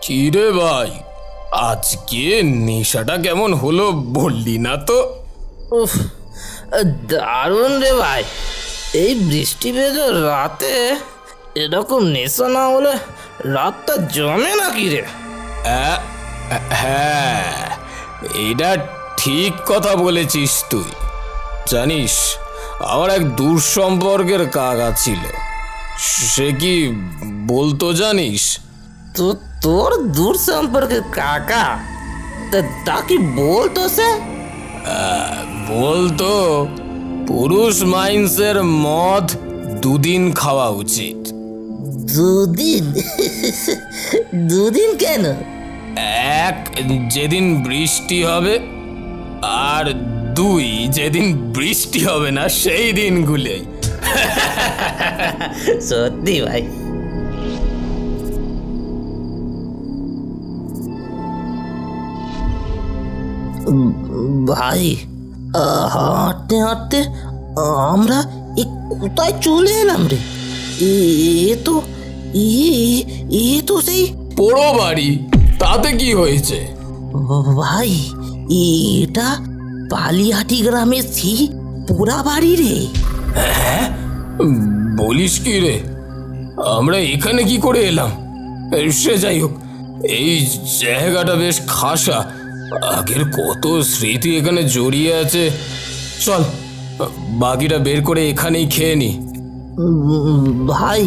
কিরে ভাই, আজকে নেশাটা কেমন হলো বললি না তো? উফ, দারুণ রে ভাই। এই বৃষ্টি ভেজা রাতে এরকম নেশা না হলে রাতটা জমে নাকি রে? হ্যাঁ, এটা ঠিক কথা বলেছিস তুই। জানিস, আমার এক দূর সম্পর্কের কাকা ছিল। সে কি বলতো জানিস? তো তোর দূর সম্পর্কের কাকা তা কি বলতো সে? বলতো পুরুষ মাইন্সের মদ 2 দিন খাওয়া উচিত। 2 দিন? 2 দিন কেন? 1 যেদিন বৃষ্টি হবে, আর 2 যেদিন বৃষ্টি হবে না সেই দিনগুলোই। সত্যি ভাই। ভাই, হাঁটতে হাঁটতে আমরা কোথায় চলে এলাম রে? এ তো সেই পোড়ো বাড়ি। তাতে কি হয়েছে ভাই? এটা পালিহাটি গ্রামের সেই পোড়া বাড়ি রে। হ্যাঁ, বলিস কি রে? আমরা এখানে কি করে এলাম? সে যাই হোক, এই জায়গাটা বেশ খাসা। আগের কত স্মৃতি এখানে জড়িয়ে আছে। চল, বাকিটা বের করে এখানেই খেয়ে নি। ভাই,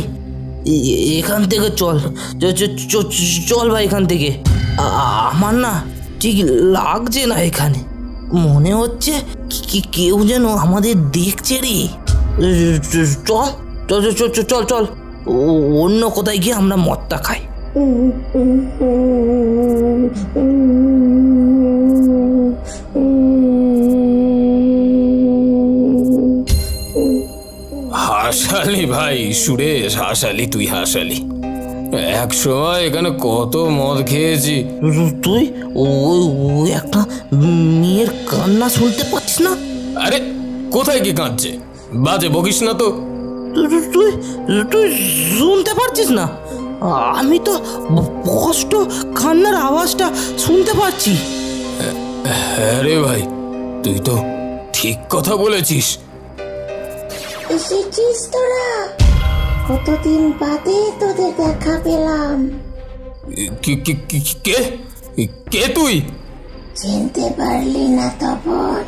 এখান থেকে চল চল ভাই, এখান থেকে। আমার না ঠিক লাগছে না এখানে। মনে হচ্ছে কেউ যেন আমাদের দেখছে রে। চল চল চল চল চল, অন্য কোথায় গিয়ে আমরা মদটা খাই। হাসালি ভাই সুরেশ, হাসালি, তুই হাসালি। এক সময় এখানে কত মদ খেয়েছি। তুই ওই একটা মেয়ের কান্না শুনতে পাচ্ছিস না? আরে কোথায় কি কাঁদছে? বাজে বকিস না তো। তুই তুই শুনতে পারছিস না? আমি তো কষ্ট কান্নার আওয়াজটা শুনতে পাচ্ছি। হ্যাঁ রে ভাই, তুই তো ঠিক কথা বলেছিস। এসেছিস তোরা? কতদিন বাদে তোদের দেখা পেলাম। কে কে তুই? চিনতে পারলি না তপন?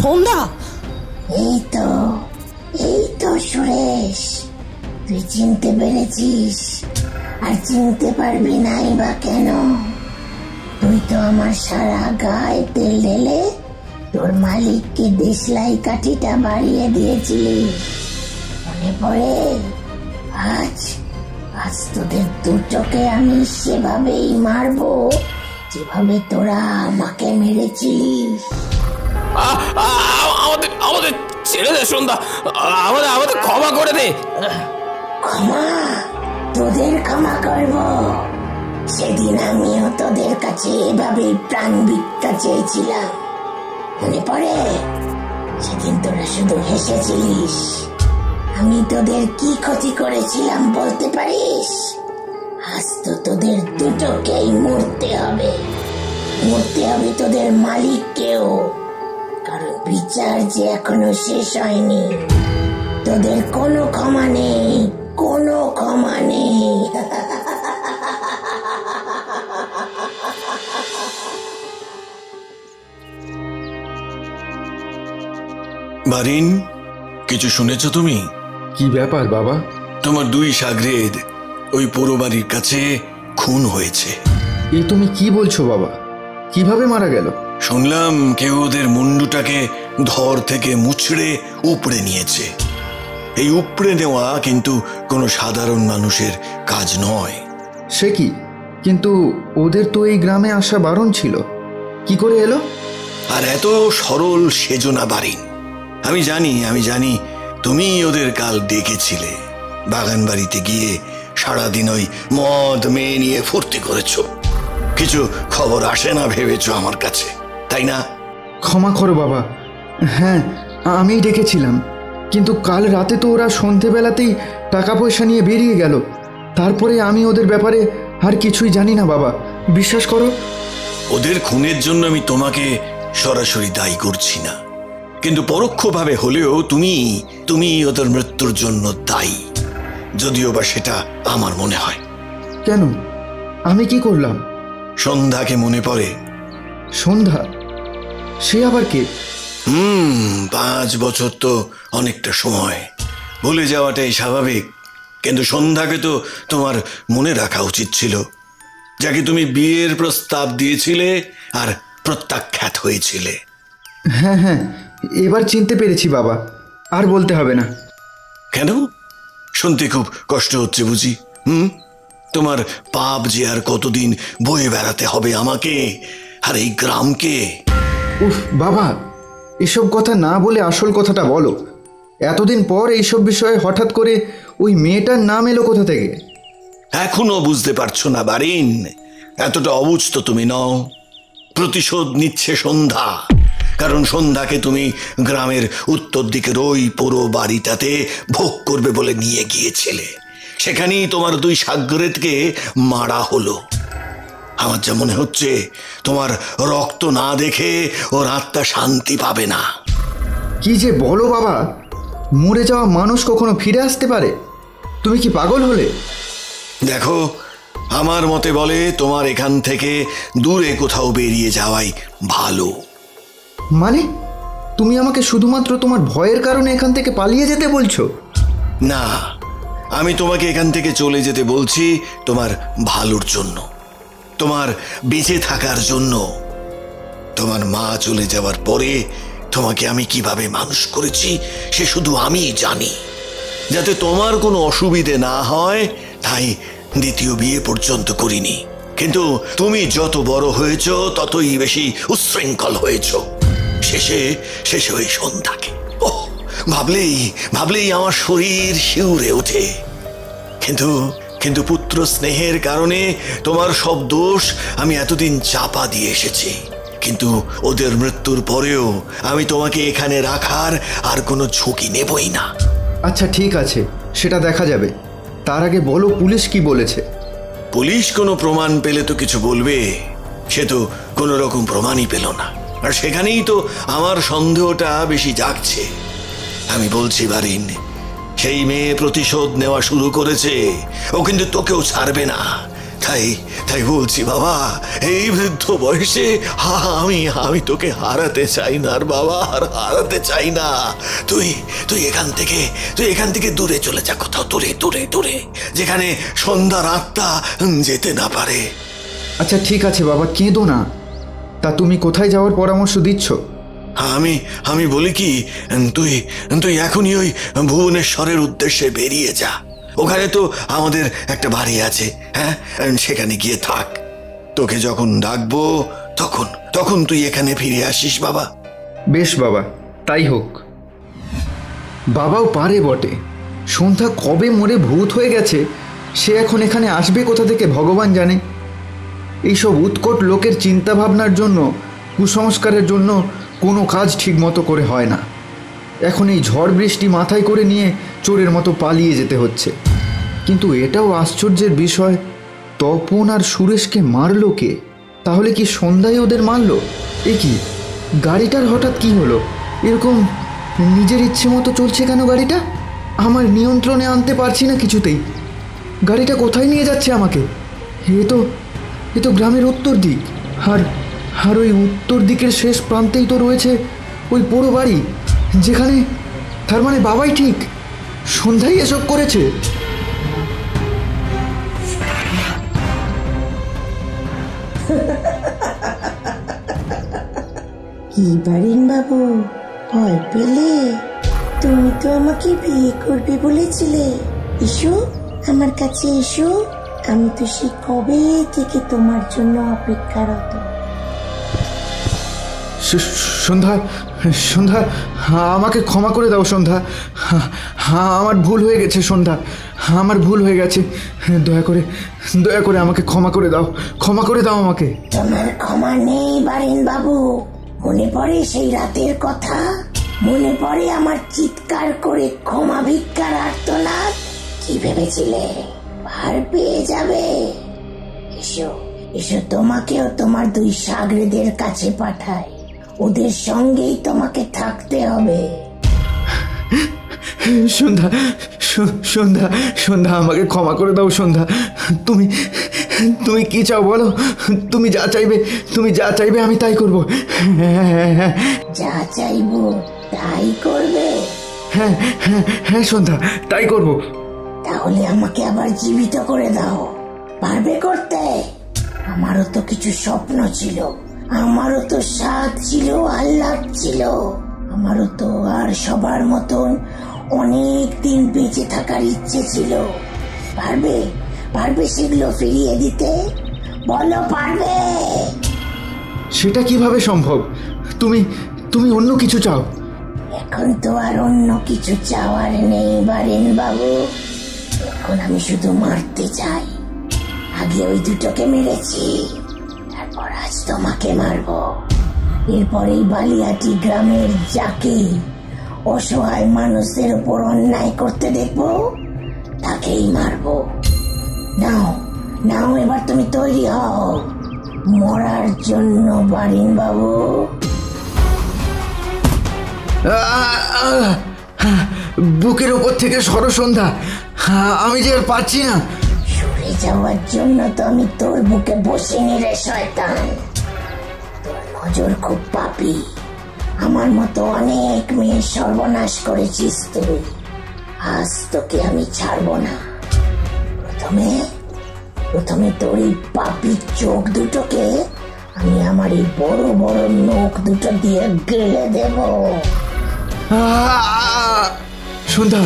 সন্ধ্যা? এই তো সুরেশ, তুই চিনতে পেরেছিস। আর চিনতে পারবি নাই বা কেন? তুই তো আমার সারা গায়ে তেল ঢেলে তোর মালিককে দেশলাই কাঠিটা বাড়িয়ে দিয়েছিলি, মনে পড়ে? আজ তোদের দুটোকে আমি সেভাবেই মারবো যেভাবে তোরা আমাকে মেরেছিলিস। আমাদের ছেড়ে দে সন্ধ্যা, আমাদের ক্ষমা করে দে। ক্ষমা? তোদের ক্ষমা করব? সেদিন আমিও তোদের কাছে এভাবে প্রাণ ভিক্ষা চেয়েছিলাম, মনে পড়ে? সেদিন তোরা শুধু হেসেছিলিস। আমি তোদের কি ক্ষতি করেছিলাম বলতে পারিস? আজ তো তোদের দুটোকেই মরতে হবে তোদের মালিককেও, কারণ বিচার যে এখনো শেষ হয়নি। তোদের কোনো ক্ষমা নেই, কোনো ক্ষমা নেই। বারিন, কিছু শুনেছ তুমি? কি ব্যাপার বাবা? তোমার 2 শাগরেদ ওই পোড়ো বাড়ির কাছে খুন হয়েছে। এই তুমি কি বলছো বাবা? কিভাবে মারা গেল? শুনলাম কেউ ওদের মুন্ডুটাকে ধর থেকে মুচড়ে উপড়ে নিয়েছে। এই উপড়ে নেওয়া কিন্তু কোনো সাধারণ মানুষের কাজ নয়। সে কি? কিন্তু ওদের তো এই গ্রামে আসা বারণ ছিল, কি করে এলো? আর এত সরল সেজো না বারিন। আমি জানি তুমি ওদের কাল ডেকেছিলে। বাগান বাড়িতে গিয়ে সারাদিন ওই মদ মেয়ে নিয়ে ফুর্তি করেছো। কিছু খবর আসে না ভেবেছো আমার কাছে, তাই না? ক্ষমা করো বাবা, হ্যাঁ, আমিই ডেকেছিলাম, কিন্তু কাল রাতে তো ওরা সন্ধেবেলাতেই টাকা পয়সা নিয়ে বেরিয়ে গেল। তারপরে আমি ওদের ব্যাপারে আর কিছুই জানি না বাবা, বিশ্বাস করো। ওদের খুনের জন্য আমি তোমাকে সরাসরি দায়ী করছি না, কিন্তু পরোক্ষভাবে হলেও তুমি ওদের মৃত্যুর জন্য দায়ী, যদিও বা সেটা আমার মনে হয়। কেন? আমি কি করলাম? সন্ধ্যাকে মনে পড়ে? সন্ধ্যা? সে আবার কে? 5 বছর তো অনেকটা সময়, ভুলে যাওয়াটাই স্বাভাবিক, কিন্তু সন্ধ্যাকে তো তোমার মনে রাখা উচিত ছিল, যাকে তুমি বিয়ের প্রস্তাব দিয়েছিলে আর প্রত্যাখ্যাত হয়েছিলে। হ্যাঁ হ্যাঁ, এবার চিনতে পেরেছি বাবা, আর বলতে হবে না। কেন? শুনতে খুব কষ্ট হচ্ছে বুঝি? তোমার পাপ যে আর কতদিন বয়ে বেড়াতে হবে আমাকে আর এই গ্রামকে? উফ বাবা, এসব কথা না বলে আসল কথাটা বলো। এতদিন পর এইসব বিষয়ে হঠাৎ করে ওই মেয়েটার নাম এলো কোথা থেকে? এখনো বুঝতে পারছো না বারিন? এতটা অবুঝ তো তুমি নও। প্রতিশোধ নিচ্ছে সন্ধ্যা, কারণ সন্ধ্যাকে তুমি গ্রামের উত্তর দিকের ওই পুরো বাড়িটাতে ভোগ করবে বলে নিয়ে গিয়েছিলে। সেখানেই তোমার 2 সাগরেদকে মারা হলো। আমার যা মনে হচ্ছে, তোমার রক্ত না দেখে ওর আত্মা শান্তি পাবে না। কি যে বলো বাবা, মরে যাওয়া মানুষ কখনো ফিরে আসতে পারে? তুমি কি পাগল হলে? দেখো, আমার মতে বলে তোমার এখান থেকে দূরে কোথাও বেরিয়ে যাওয়াই ভালো। মানে তুমি আমাকে শুধুমাত্র তোমার ভয়ের কারণে এখান থেকে পালিয়ে যেতে বলছো? না, আমি তোমাকে এখান থেকে চলে যেতে বলছি তোমার ভালোর জন্য, তোমার বেঁচে থাকার জন্য। তোমার মা চলে যাওয়ার পরে তোমাকে আমি কিভাবে মানুষ করেছি সে শুধু আমিই জানি। যাতে তোমার কোনো অসুবিধে না হয় তাই দ্বিতীয় বিয়ে পর্যন্ত করিনি, কিন্তু তুমি যত বড় হয়েছ ততই বেশি উচ্ছৃঙ্খল হয়েছ। শেষে ওই সন্ধ্যাকে ভাবলেই আমার শরীর শিউরে ওঠে। কিন্তু পুত্র স্নেহের কারণে তোমার সব দোষ আমি এতদিন চাপা দিয়ে এসেছি, কিন্তু ওদের মৃত্যুর পরেও আমি তোমাকে এখানে রাখার আর কোনো ঝুঁকি নেবই না। আচ্ছা ঠিক আছে, সেটা দেখা যাবে। তার আগে বলো, পুলিশ কি বলেছে? পুলিশ কোনো প্রমাণ পেলে তো কিছু বলবে, সে তো কোনো রকম প্রমাণই পেল না, আর সেখানেই তো আমার সন্দেহটা বেশি জাগছে। আমি বলছি বারিন, সেই মেয়ে প্রতিশোধ নেওয়া শুরু করেছে, ও কিন্তু তোকেও ছাড়বে না। তাই বলছি বাবা, এই বৃদ্ধ বয়সে আমি তোকে হারাতে চাই না আর বাবা, আর হারাতে চাই না। তুই এখান থেকে দূরে চলে যা, কোথাও দূরে, যেখানে সন্ধ্যার আত্মা যেতে না পারে। আচ্ছা ঠিক আছে বাবা, কেঁদো না। তা তুমি কোথায় যাওয়ার পরামর্শ দিচ্ছ? আমি বলি কি, তুই এখনই ওই ভুবনেশ্বরের উদ্দেশ্যে বেরিয়ে যা। ওখানে তো আমাদের একটা বাড়ি আছে, হ্যাঁ, সেখানে গিয়ে থাক। তোকে যখন ডাকবো তখন তুই এখানে ফিরে আসিস বাবা। বেশ বাবা, তাই হোক। বাবাও পারে বটে। সন্ধ্যা কবে মরে ভূত হয়ে গেছে, সে এখন এখানে আসবে কোথা থেকে ভগবান জানে। এইসব উৎকট লোকের চিন্তাভাবনার জন্য, কুসংস্কারের জন্য কোনো কাজ ঠিক মতো করে হয় না। এখন এই ঝড় বৃষ্টি মাথায় করে নিয়ে চোরের মতো পালিয়ে যেতে হচ্ছে। কিন্তু এটাও আশ্চর্যের বিষয়, তপন আর সুরেশকে মারল কে? তাহলে কি সন্ধ্যায় ওদের মারল? এ কি, গাড়িটার হঠাৎ কি হলো? এরকম নিজের ইচ্ছে মতো চলছে কেন গাড়িটা? আমার নিয়ন্ত্রণে আনতে পারছি না কিছুতেই। গাড়িটা কোথায় নিয়ে যাচ্ছে আমাকে? এ তো গ্রামের উত্তর দিক, আর ওই উত্তর দিকের শেষ প্রান্তেই তো রয়েছে ওই পোড়ো বাড়ি, যেখানে, তার মানে বাবাই ঠিক, সন্ধ্যায় এসব করেছে। কি বারিন বাবু, ভয় পেলে? তুমি তো আমাকে বিয়ে করবে বলেছিলে। এসো আমার কাছে এসো, আমি তো সে কবে থেকে তোমার জন্য অপেক্ষারত। সন্ধ্যা, আমাকে ক্ষমা করে দাও সন্ধ্যা। আমার ভুল হয়ে গেছে সন্ধ্যা, আমার ভুল হয়ে গেছে। দয়া করে আমাকে ক্ষমা করে দাও আমাকে। তোমার ক্ষমা নেই বারিন বাবু। মনে পড়ে সেই রাতের কথা? মনে পড়ে আমার চিৎকার করে ক্ষমা ভিক্ষার আর্তনাদ? কি ভেবেছিলে পার পেয়ে যাবে? এসো এসো, তোমাকেও তোমার 2 সাগরেদের কাছে পাঠাই। ওদের সঙ্গেই তোমাকে থাকতে হবে। সন্ধ্যা, সন্ধ্যা, সন্ধ্যা, আমাকে ক্ষমা করে দাও সন্ধ্যা। তুমি তুমি কি চাও বলো? তুমি যা চাইবে আমি তাই করব। যা চাইবো তাই করবে? হ্যাঁ হ্যাঁ হ্যাঁ সন্ধ্যা, তাই করব। তাহলে আমাকে আবার জীবিত করে দাও। পারবে করতে? আমারও তো কিছু স্বপ্ন ছিল, আমারও তো স্বাদ ছিল, আহ্লাদ ছিল, আমারও তো আর সবার মতন অনেক দিন বেঁচে থাকার ইচ্ছে ছিল। পারবে? পারবে সেগুলো ফিরিয়ে দিতে? বলো পারবে? সেটা কিভাবে সম্ভব? তুমি অন্য কিছু চাও? এখন তো আর অন্য কিছু চাওয়ার নেই বারেন বাবু। এখন আমি শুধু মারতে চাই। আগে ওই দুটোকে মেরেছি, তারপর আজ তোমাকে মারবো। এরপরেই বালিয়াটি গ্রামের যাকে অসহায় মানুষদের উপর অন্যায় করতে দেখবো তাকেই মারবো। নাও নাও, এবার তুমি তৈরি হও মরার জন্য বারিন বাবু। বুকের উপর থেকে সরো সন্ধ্যা, আমি যে আর পারছি না। সরে যাওয়ার জন্য তো আমি তোর বুকে বসিনি রে শয়তান। তোর নজর খুব পাপী। আমার মতো অনেক মেয়ে সর্বনাশ করেছিস তুই। আজ তোকে আমি ছাড়বো না। প্রথমে তোর এই পাপী চোখ দুটোকে আমি আমার এই বড় বড় নখ দুটো দিয়ে গেলে দেব। সন্ধ্যা,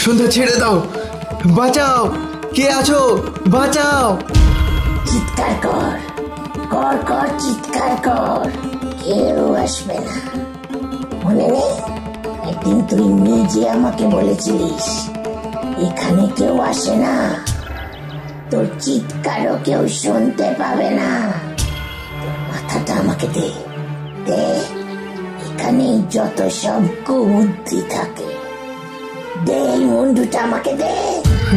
সন্ধ্যা, ছেড়ে দাও, বাঁচাও, কে আছো, বাঁচাও। চিৎকার কর কর কর, চিৎকার কর, কেউ আসবে না। মনে নেই একদিন তুই নিজে আমাকে বলেছিলিস এখানে কেউ আসে না, তোর চিৎকারও কেউ শুনতে পাবে না। তোর মাথাটা আমাকে দে দে, এখানে যত সব কুবুদ্ধি থাকে, দে এই মুন্ডুটা আমাকে দে।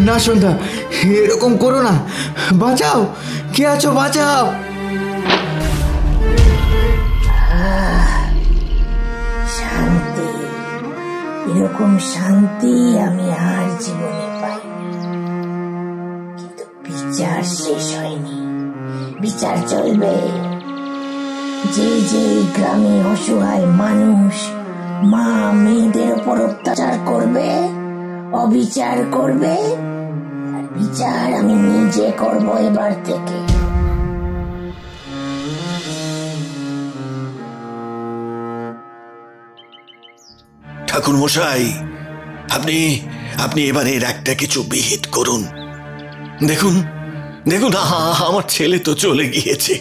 না সন্ধ্যা, এরকম করো না, বাঁচাও, কে আছো, বাঁচাও। শান্তি, এরকম শান্তি আমি আর জীবনে পাইনি। কিন্তু বিচার শেষ হয়নি, বিচার চলবে। যে যে গ্রামে অসহায় মানুষ মা মেয়েদের উপর অত্যাচার করবে, অবিচার করবে, আর বিচার আমি নিজে করব এবার থেকে। ঠাকুর মশাই, আপনি আপনি এবার এর একটা কিছু বিহিত করুন। দেখুন দেখুন, আমার ছেলে তো চলে গিয়েছে।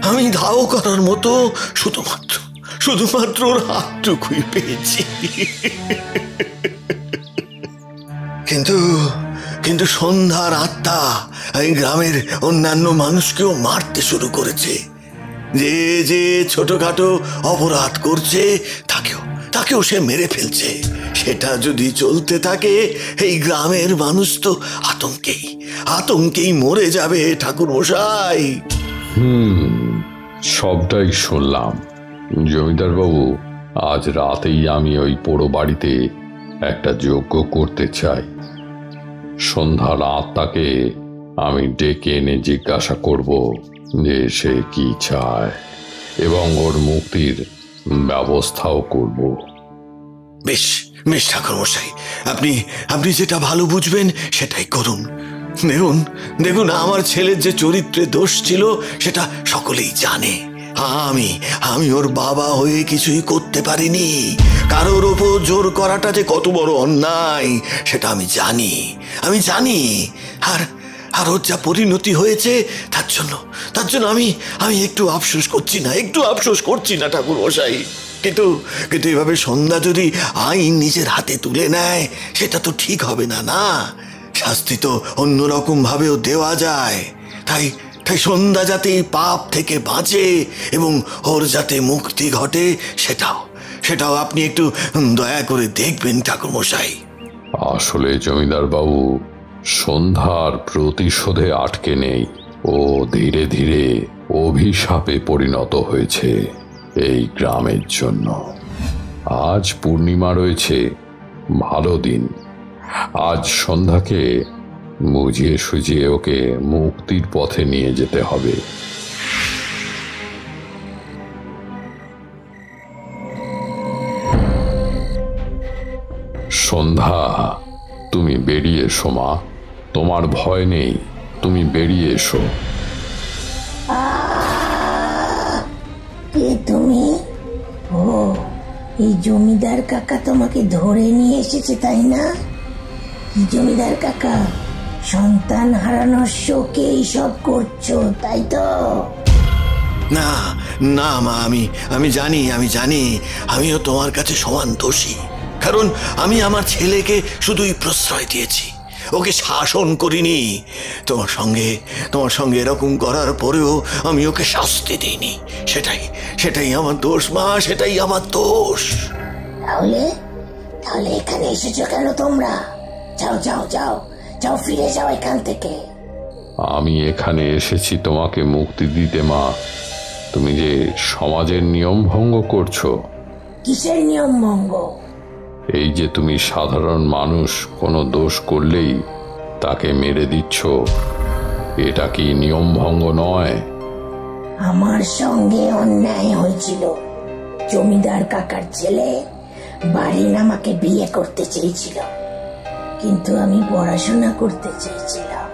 আমি ধাও করার মতো শুধুমাত্র ওর হাতটুকুই পেয়েছি। কিন্তু সন্ধ্যার আত্মা এই গ্রামের অন্যান্য মানুষকেও মারতে শুরু করেছে। যে যে ছোটখাটো অপরাধ করছে তাকেও সে মেরে ফেলছে। সেটা যদি চলতে থাকে, এই গ্রামের মানুষ তো আতঙ্কেই মরে যাবে ঠাকুর মশাই। সবটাই শুনলাম জমিদার বাবু। আজ রাতেই আমি ওই পোড়ো বাড়িতে একটা যজ্ঞ করতে চাই। সন্ধ্যার আত্মাকে আমি ডেকে এনে জিজ্ঞাসা করব যে সে কি চায় এবং ওর মুক্তির ব্যবস্থাও করব। বেশ বেশ ঠাকুর মশাই, আপনি যেটা ভালো বুঝবেন সেটাই করুন। দেখুন আমার ছেলের যে চরিত্রে দোষ ছিল সেটা সকলেই জানে। আমি ওর বাবা হয়ে কিছুই করতে পারিনি। কারোর ওপর জোর করাটা যে কত বড় অন্যায় সেটা আমি জানি। আর ওর যা পরিণতি হয়েছে তার জন্য আমি একটু আফসোস করছি না ঠাকুর মশাই। কিন্তু এভাবে সন্ধ্যা যদি আইন নিজের হাতে তুলে নেয় সেটা তো ঠিক হবে না। শাস্তি তো অন্যরকম ভাবেও দেওয়া যায়। তাই সন্ধ্যা যাতে পাপ থেকে বাঁচে এবং ওর যাতে মুক্তি ঘটে সেটাও আপনি একটু দয়া করে দেখবেন ঠাকুরমশাই। আসলে জমিদার বাবু, সন্ধ্যার প্রতিশোধে আটকে নেই। ও ধীরে ধীরে অভিশাপে পরিণত হয়েছে এই গ্রামের জন্য। আজ পূর্ণিমা রয়েছে, ভালো দিন। আজ সন্ধ্যাকে বুঝিয়ে সুঝিয়ে ওকে মুক্তির পথে নিয়ে যেতে হবে। সন্ধ্যা, তুমি বেরিয়ে এসো মা, তোমার ভয় নেই, তুমি বেরিয়ে এসো। কে তুমি? ও, এই জমিদার কাকা তোমাকে ধরে নিয়ে এসেছে তাই না? কি জমিদার কাকা, সন্তান হারানোর শোকে এইসব করছো তাই তো? না না মা, আমি জানি আমিও তোমার কাছে সমান দোষী। কারণ আমি আমার ছেলেকে শুধুই প্রশ্রয় দিয়েছি, ওকে শাসন করিনি। তোমার সঙ্গে এরকম করার পরেও আমি ওকে শাস্তি দিইনি। সেটাই আমার দোষ মা, সেটাই আমার দোষ। তাহলে এখানে এসেছো কেন তোমরা? যাও যাও যাও যাও, ফিরে যাও এখান থেকে। আমি এখানে এসেছি তোমাকে মুক্তি দিতে মা। তুমি যে সমাজের নিয়ম ভঙ্গ করছো। কিসের নিয়ম ভঙ্গ? এই যে তুমি সাধারণ মানুষ কোনো দোষ করলেই তাকে মেরে দিচ্ছ, এটা কি নিয়ম ভঙ্গ নয়? আমার সঙ্গে অন্যায় হয়েছিল। জমিদার কাকার ছেলে বারিন আমাকে বিয়ে করতে চেয়েছিল, কিন্তু আমি পড়াশোনা করতে চেয়েছিলাম।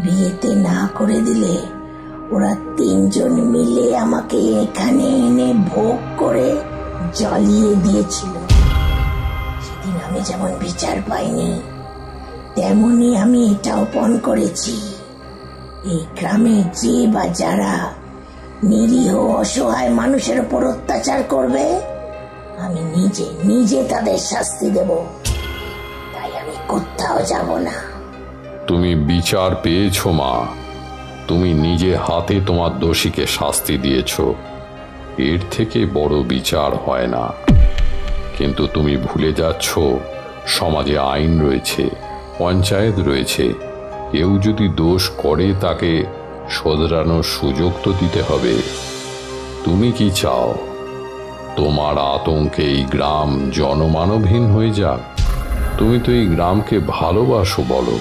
বিয়েতে না করে দিলে ওরা তিনজন মিলে আমাকে এখানে এনে ভোগ করে জ্বালিয়ে দিয়েছিল। সেদিন আমি যেমন বিচার পাইনি, তেমনি আমি এটাও পণ করেছি, এই গ্রামে যে বা যারা নিরীহ অসহায় মানুষের উপর অত্যাচার করবে, আমি নিজে তাদের শাস্তি দেব। তাই আমি কোথাও যাব না। তুমি বিচার পেয়েছো মা, তুমি নিজে হাতে তোমার দোষীকে শাস্তি দিয়েছ। এর থেকে বড় বিচার হয় না। কিন্তু তুমি ভুলে যাচ্ছ সমাজে আইন রয়েছে, পঞ্চায়েত রয়েছে। কেউ যদি দোষ করে তাকে শোধরানোর সুযোগ তো দিতে হবে। তুমি কি চাও তোমার আতঙ্কে এই গ্রাম জনমানবহীন হয়ে যাক? তুমি তো এই গ্রামকে ভালোবাসো বলো।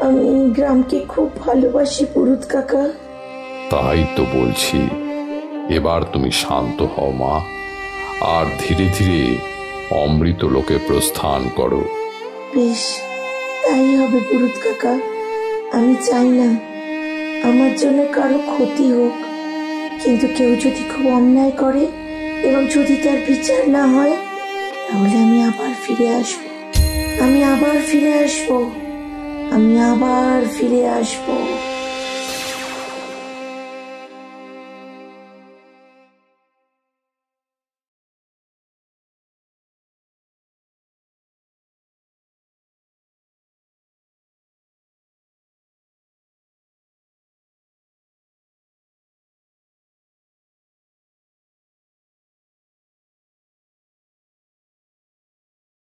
আমি এই গ্রামকে খুব ভালোবাসি পুরুত কাকা। তাই তো বলছি, এবার তুমি শান্ত হও মা, আর ধীরে ধীরে অমৃত লোকে প্রস্থান করো। বেশ, তাই হবে পুরুত কাকা। আমি চাই না আমার জন্য কারো ক্ষতি হোক, কিন্তু কেউ যদি খুব অন্যায় করে এবং যদি তার বিচার না হয়, তাহলে আমি আবার ফিরে আসবো। আমি আবার ফিরে আসবো।